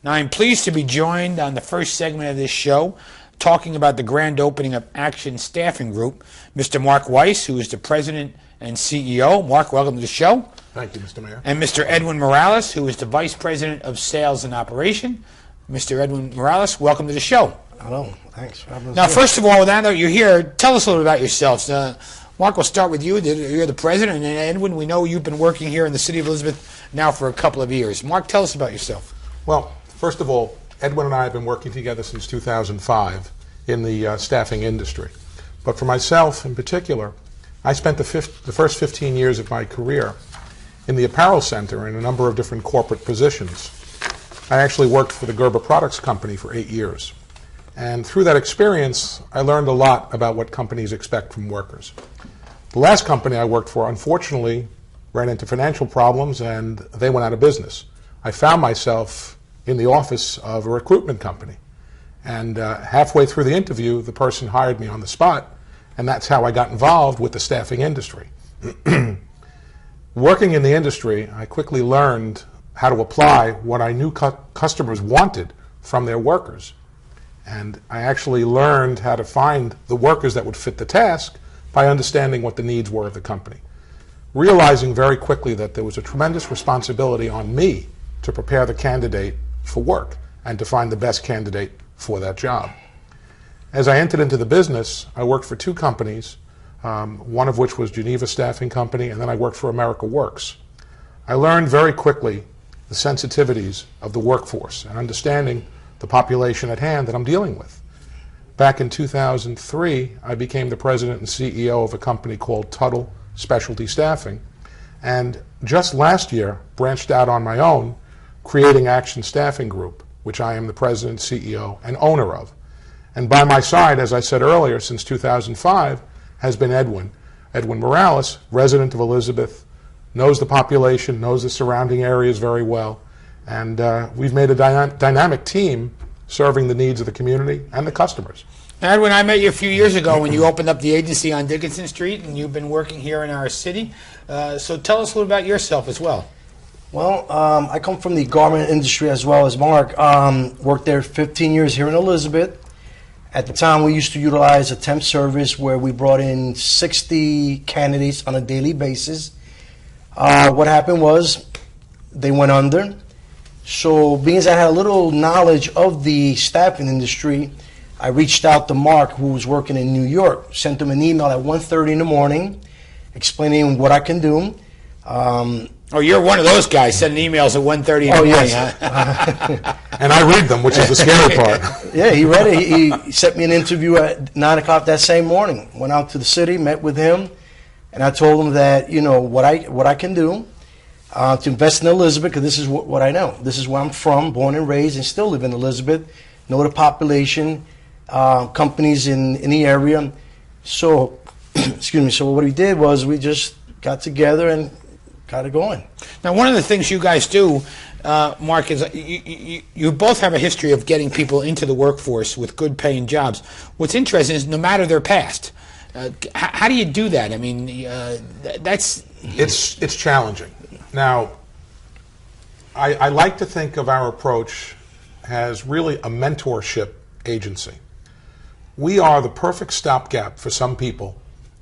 Now, I'm pleased to be joined on the first segment of this show talking about the grand opening of Action Staffing Group, Mr. Mark Weiss, who is the president and CEO. Mark, welcome to the show. Thank you, Mr. Mayor. And Mr. Edwin Morales, who is the vice president of sales and operation. Mr. Edwin Morales, welcome to the show. Hello, thanks for having us. Now, first of all, now that you're here, tell us a little about yourselves. Mark, we'll start with you. You're the president, and Edwin, we know you've been working here in the city of Elizabeth now for a couple of years. Mark, tell us about yourself. Well, first of all, Edwin and I have been working together since 2005 in the staffing industry. But for myself in particular, I spent the first 15 years of my career in the apparel center in a number of different corporate positions. I actually worked for the Gerber Products Company for 8 years. And through that experience, I learned a lot about what companies expect from workers. The last company I worked for, unfortunately, ran into financial problems and they went out of business. I found myself in the office of a recruitment company. And halfway through the interview, the person hired me on the spot, and that's how I got involved with the staffing industry. Working in the industry, I quickly learned how to apply what I knew customers wanted from their workers. And I actually learned how to find the workers that would fit the task by understanding what the needs were of the company. Realizing very quickly that there was a tremendous responsibility on me to prepare the candidate for work and to find the best candidate for that job. As I entered into the business, I worked for 2 companies, one of which was Geneva Staffing Company, and then I worked for America Works. I learned very quickly the sensitivities of the workforce and understanding the population at hand that I'm dealing with. Back in 2003, I became the president and CEO of a company called Tuttle Specialty Staffing, and just last year branched out on my own, creating Action Staffing Group, which I am the president, CEO, and owner of. And by my side, as I said earlier, since 2005, has been Edwin Morales, resident of Elizabeth, knows the population, knows the surrounding areas very well, and we've made a dynamic team serving the needs of the community and the customers. Edwin, I met you a few years ago when you opened up the agency on Dickinson Street, and you've been working here in our city. So tell us a little about yourself as well. Well, I come from the garment industry as well as Mark. Worked there 15 years here in Elizabeth. At the time, we used to utilize a temp service where we brought in 60 candidates on a daily basis. What happened was they went under. So being as I had a little knowledge of the staffing industry, I reached out to Mark, who was working in New York, sent him an email at 1:30 in the morning explaining what I can do. Oh, you're one of those guys sending emails at 1:30 in the morning, yes. Huh? And I read them, which is the scary part. Yeah, he read it. He sent me an interview at 9 o'clock that same morning. Went out to the city, met with him, and I told him that, you know, what I can do to invest in Elizabeth, because this is what I know. This is where I'm from, born and raised, and still live in Elizabeth. Know the population, companies in the area. So, excuse me. So what we did was we just got together and got it going. Now, one of the things you guys do, Mark, is you both have a history of getting people into the workforce with good paying jobs. What's interesting is no matter their past, how do you do that? I mean, that's... It's challenging. Now, I like to think of our approach as really a mentorship agency. We are the perfect stopgap for some people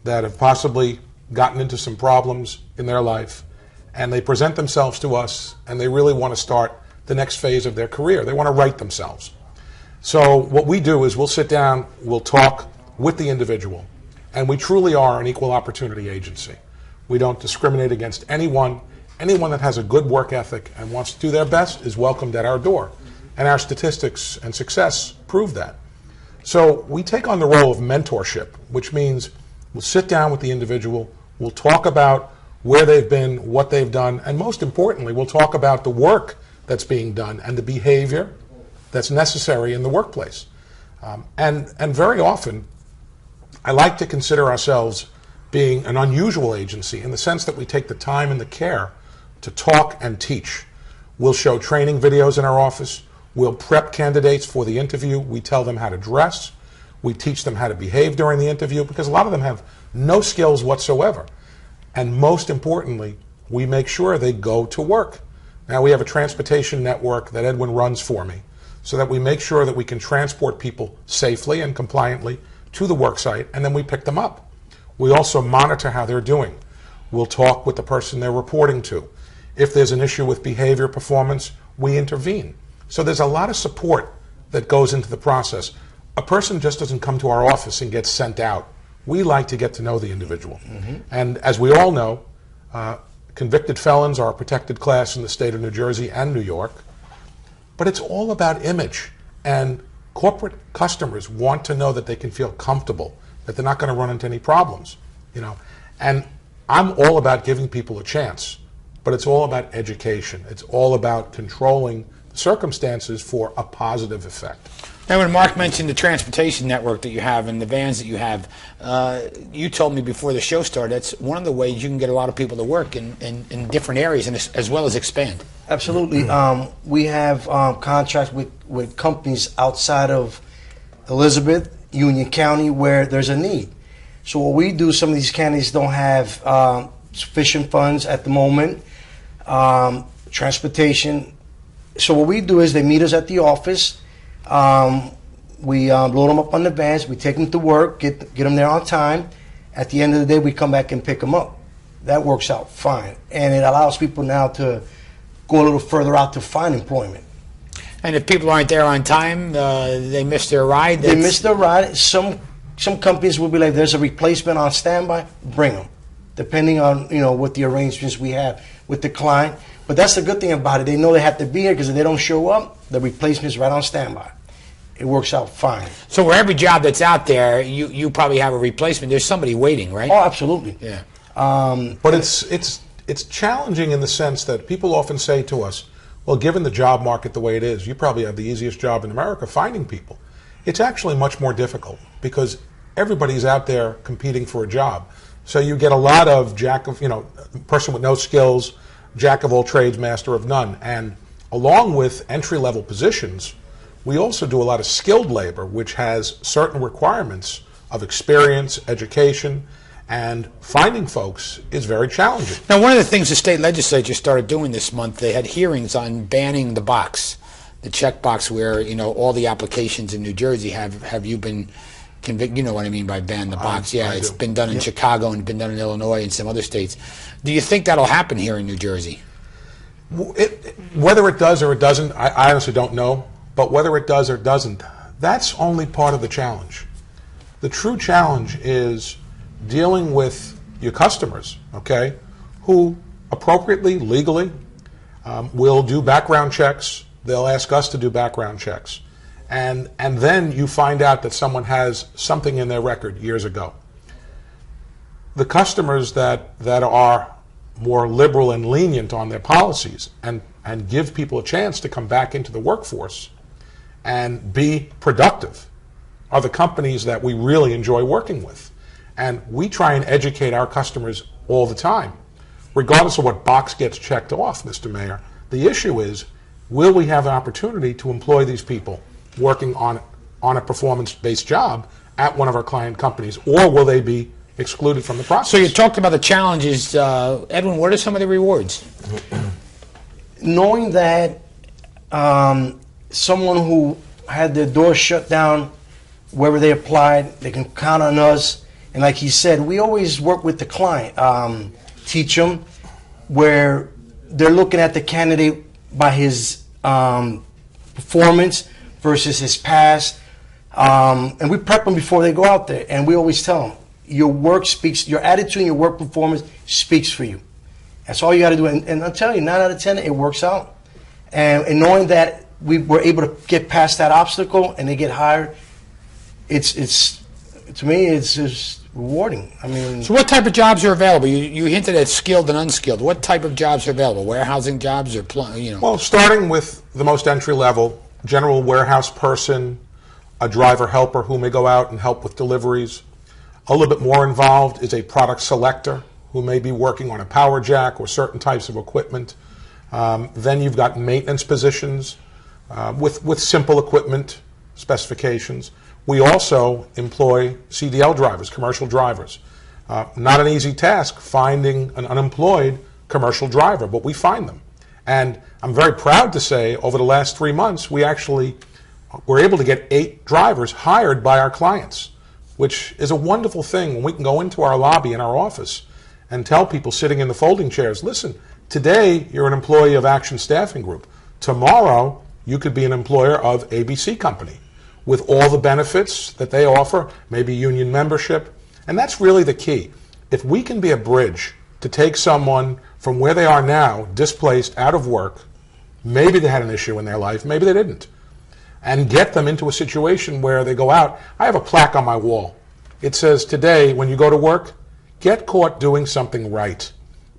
that have possibly gotten into some problems in their life, and they present themselves to us and they really want to start the next phase of their career. They want to right themselves. So what we do is we'll sit down, we'll talk with the individual, and we truly are an equal opportunity agency. We don't discriminate against anyone. Anyone that has a good work ethic and wants to do their best is welcomed at our door. And our statistics and success prove that. So we take on the role of mentorship, which means we'll sit down with the individual, we'll talk about where they've been, what they've done, and most importantly, we'll talk about the work that's being done and the behavior that's necessary in the workplace. And very often, I like to consider ourselves being an unusual agency in the sense that we take the time and the care to talk and teach. We'll show training videos in our office. We'll prep candidates for the interview. We tell them how to dress. We teach them how to behave during the interview because a lot of them have no skills whatsoever. And most importantly, we make sure they go to work. Now we have a transportation network that Edwin runs for me so that we make sure that we can transport people safely and compliantly to the work site, and then we pick them up. We also monitor how they're doing. We'll talk with the person they're reporting to. If there's an issue with behavior, performance, we intervene. So there's a lot of support that goes into the process. A person just doesn't come to our office and get sent out. We like to get to know the individual. And as we all know, convicted felons are a protected class in the state of New Jersey and New York. But it's all about image. And corporate customers want to know that they can feel comfortable, that they're not going to run into any problems. And I'm all about giving people a chance, but it's all about education. It's all about controlling circumstances for a positive effect. Now, when Mark mentioned the transportation network that you have and the vans that you have, you told me before the show started that's one of the ways you can get a lot of people to work in different areas and as well as expand. Absolutely. We have contracts with companies outside of Elizabeth, Union County, where there's a need. So what we do, some of these counties don't have sufficient funds at the moment, transportation. So what we do is they meet us at the office. We load them up on the vans. We take them to work, get them there on time. At the end of the day, we come back and pick them up. That works out fine. And it allows people now to go a little further out to find employment. And if people aren't there on time, they miss their ride? They miss their ride. Some companies will be like, there's a replacement on standby, bring them. Depending on, what the arrangements we have with the client. But that's the good thing about it. They know they have to be here because if they don't show up, the replacement is right on standby. It works out fine. So for every job that's out there, you probably have a replacement. There's somebody waiting, right? Oh, absolutely. Yeah. But it's challenging in the sense that people often say to us, well, given the job market the way it is, you probably have the easiest job in America finding people. It's actually much more difficult because everybody's out there competing for a job. So you get a lot of person with no skills, jack of all trades, master of none. And along with entry-level positions, we also do a lot of skilled labor, which has certain requirements of experience, education, and finding folks is very challenging. Now, one of the things the state legislature started doing this month, they had hearings on banning the box, the check box where, all the applications in New Jersey have you been convicted. You know what I mean by ban the box. Yeah, it's been done in Chicago and been done in Illinois and some other states. Do you think that'll happen here in New Jersey? Whether it does or it doesn't, I honestly don't know. But whether it does or doesn't, that's only part of the challenge. The true challenge is dealing with your customers, okay, who appropriately, legally, will do background checks. They'll ask us to do background checks. And then you find out that someone has something in their record years ago. The customers that are more liberal and lenient on their policies and give people a chance to come back into the workforce and be productive are the companies that we really enjoy working with. And we try and educate our customers all the time. Regardless of what box gets checked off, Mr. Mayor, the issue is, will we have an opportunity to employ these people working on a performance-based job at one of our client companies, or will they be excluded from the process? So you talked about the challenges. Edwin, what are some of the rewards? Knowing that someone who had their door shut down wherever they applied, they can count on us. And like he said, we always work with the client, teach them where they're looking at the candidate by his performance versus his past. And we prep them before they go out there. And we always tell them, your work speaks, your attitude and your work performance speaks for you. That's all you got to do. And I'll tell you, 9 out of 10, it works out. And knowing that we were able to get past that obstacle and they get hired, it's to me, it's just rewarding. I mean, so what type of jobs are available? You hinted at skilled and unskilled. What type of jobs are available? Warehousing jobs or Well, starting with the most entry level, general warehouse person, a driver helper who may go out and help with deliveries. A little bit more involved is a product selector who may be working on a power jack or certain types of equipment. Then you've got maintenance positions with simple equipment specifications. We also employ CDL drivers, commercial drivers. Not an easy task finding an unemployed commercial driver, but we find them. And I'm very proud to say over the last 3 months, we actually were able to get 8 drivers hired by our clients, which is a wonderful thing when we can go into our lobby in our office and tell people sitting in the folding chairs, listen, today you're an employee of Action Staffing Group. Tomorrow you could be an employer of ABC Company with all the benefits that they offer, maybe union membership. And that's really the key. If we can be a bridge to take someone from where they are now, displaced, out of work, maybe they had an issue in their life, maybe they didn't, and get them into a situation where they go out. I have a plaque on my wall. It says, today, when you go to work, get caught doing something right.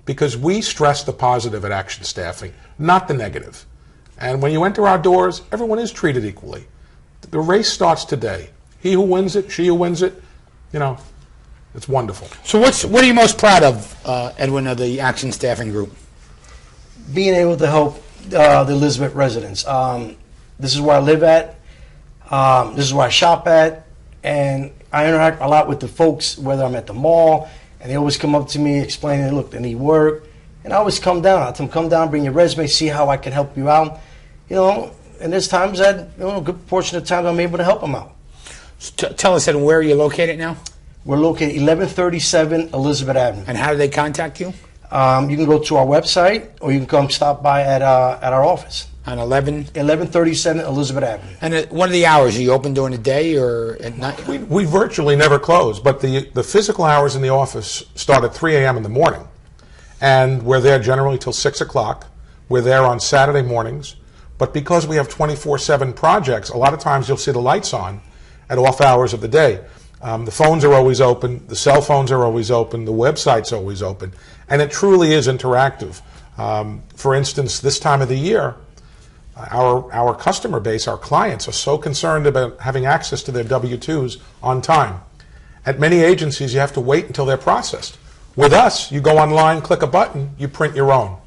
Because we stress the positive at Action Staffing, not the negative. And when you enter our doors, everyone is treated equally. The race starts today. He who wins it, she who wins it, it's wonderful. So what are you most proud of, Edwin, of the Action Staffing Group? Being able to help the Elizabeth residents. This is where I live at. This is where I shop at. And I interact a lot with the folks, whether I'm at the mall, and they always come up to me explaining, look, they need work. And I always come down. I tell them, come down, bring your resume, see how I can help you out. And there's times that, a good portion of the time I'm able to help them out. Tell us, Edwin, where are you located now? We're located 1137 Elizabeth Avenue. And how do they contact you? You can go to our website, or you can come stop by at our office. On 1137 Elizabeth Avenue. And what are the hours? Are you open during the day or at night? We virtually never close, but the physical hours in the office start at 3 a.m. in the morning. And we're there generally till 6 o'clock. We're there on Saturday mornings. But because we have 24/7 projects, a lot of times you'll see the lights on at off hours of the day. The phones are always open. The cell phones are always open. The website's always open. And it truly is interactive. For instance, this time of the year, our customer base, our clients, are so concerned about having access to their W-2s on time. At many agencies, you have to wait until they're processed. With us, you go online, click a button, you print your own.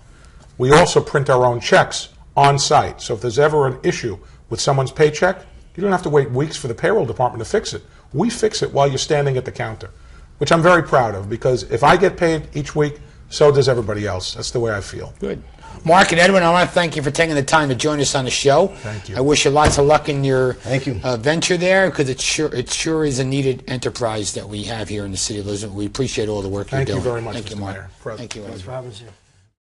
We also print our own checks on site. So if there's ever an issue with someone's paycheck, you don't have to wait weeks for the payroll department to fix it. We fix it while you're standing at the counter, which I'm very proud of, because if I get paid each week, so does everybody else. That's the way I feel. Good. Mark and Edwin, I want to thank you for taking the time to join us on the show. Thank you. I wish you lots of luck in your Thank you. Venture there, because it sure is a needed enterprise that we have here in the city of Elizabeth. We appreciate all the work you're doing. Thank you very much, Thank you, Mr. Mark. Mayor. President. Thank you, Thanks Edwin. for having us here.